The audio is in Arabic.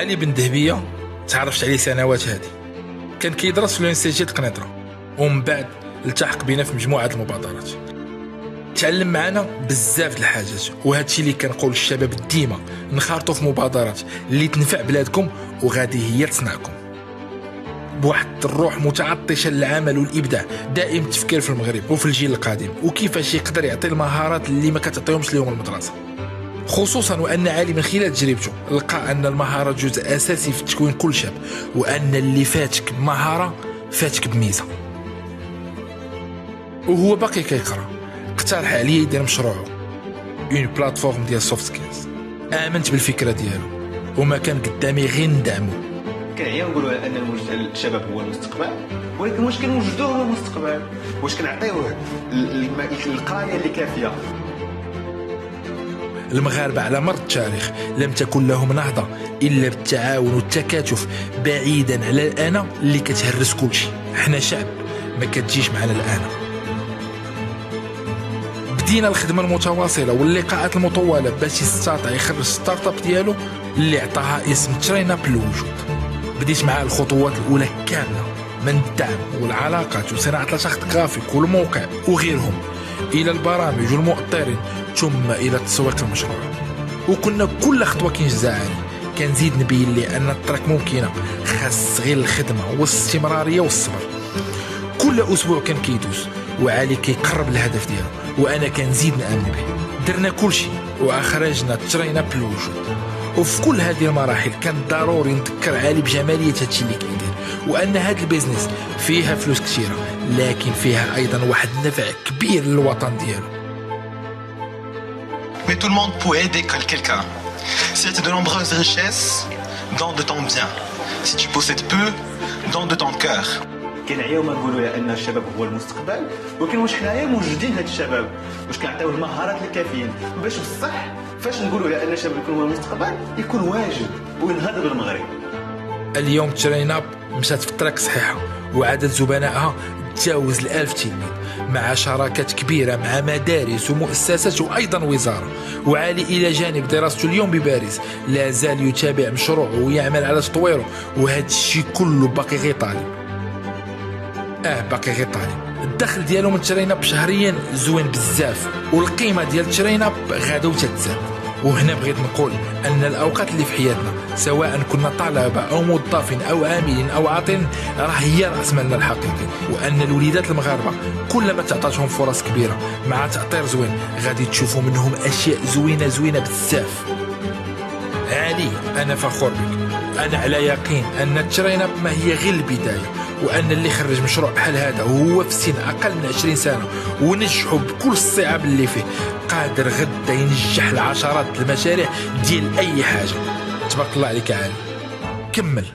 علي بن دهبية تعرفت عليه سنوات هذه، كان كيدرس في اليونيفرسيتي القنيطرة ومن بعد التحق بينا في مجموعة المبادرات. تعلم معنا بزاف د الحاجات، وهذا الشيء اللي كنقول للشباب ديما نخرطوا في مبادرات اللي تنفع بلادكم وغادي هي تصنعكم بواحد الروح متعطشة للعمل والإبداع، دائم التفكير في المغرب وفي الجيل القادم وكيفاش يقدر يعطي المهارات اللي ما كتعطيهمش لهم المدرسة، خصوصا وأن علي من خلال تجربته لقى أن المهارة جزء أساسي في تكوين كل شاب، وأن اللي فاتك بمهارة فاتك بميزة. وهو باقي كيقرا اقترح عليه يدير مشروعه اون بلاتفورم ديال سوفت سكيلز. آمنت بالفكرة ديالو وما كان قدامي غير ندعمو. كنعيا نقولوا ان الشباب هو المستقبل، ولكن واش كنوجدوه هو المستقبل؟ واش كنعطيوه القرايه اللي كافيه؟ المغاربة على مر التاريخ لم تكن لهم نهضة إلا بالتعاون والتكاتف، بعيدا على الأنا اللي كتهرس كلشي. احنا شعب ما كتجيش معنا الأنا. بدينا الخدمة المتواصلة واللقاءات المطولة باش يستطيع يخرج ستارت اب ديالو اللي عطاها اسم ترين اب للوجود. بديت معاه الخطوات الأولى كاملة، من الدعم والعلاقات وصناعة الشخص جرافيك والموقع وغيرهم، إلى البرامج والمؤطرين، ثم إلى تسويق المشروع. وكنا كل خطوة كنجزا عليه كنزيد نبين لي أن الطريق ممكنة، خاص غير الخدمة والاستمرارية والصبر. كل أسبوع كان كيدوز وعلي كيقرب الهدف ديالو، وأنا كنزيد نآمن به. درنا كل شيء وأخرجنا ترين اب للوجود. وفي كل هذه المراحل كان ضروري نذكر علي بجمالية هادشي اللي كيدير، وأن هاد البيزنس فيها فلوس كثيرة لكن فيها أيضا واحد النفع كبير للوطن ديالو. Mais tout le monde peut aider quelqu'un. Si tu as de nombreuses richesses, donne de ton bien. Si tu possèdes peu, donne de ton cœur. كنعياو ما نقولوا ان الشباب هو المستقبل، ولكن واش حنايا موجودين هاد الشباب؟ واش كنعطيوه المهارات الكافيين باش بصح فاش نقولوا ان الشباب يكون هو المستقبل يكون واجد وينهض بالمغرب؟ اليوم ترين اب مشات في الطريق صحيحة وعدد زبنائها تجاوز 1000 تلميذ، مع شراكات كبيرة مع مدارس ومؤسسات وأيضا وزارة. وعلي إلى جانب دراسته اليوم بباريس لا زال يتابع مشروعه ويعمل على تطويره، وهذا الشيء كله باقي غير طالب. باقي غير طالب. الدخل ديالو من ترين اب شهريا زوين بزاف، والقيمة ديال ترين اب غادو تتزاد. وهنا بغيت نقول أن الأوقات اللي في حياتنا سواء كنا طلبة أو موظفين أو عاملين أو عاطلين راه هي رأس مالنا الحقيقي، وأن الوليدات المغاربة كلما تعطاتهم فرص كبيرة مع تأطير زوين غادي تشوفوا منهم أشياء زوينة بزاف. علي أنا فخور بك، أنا على يقين أن الترين اب ما هي غير البداية، وأن اللي خرج مشروع بحال هذا وهو في سن أقل من 20 سنة ونجحوا بكل الصعاب اللي فيه قادر غدا ينجح العشرات المشاريع ديال أي حاجة. تبارك الله عليك علي، كمل.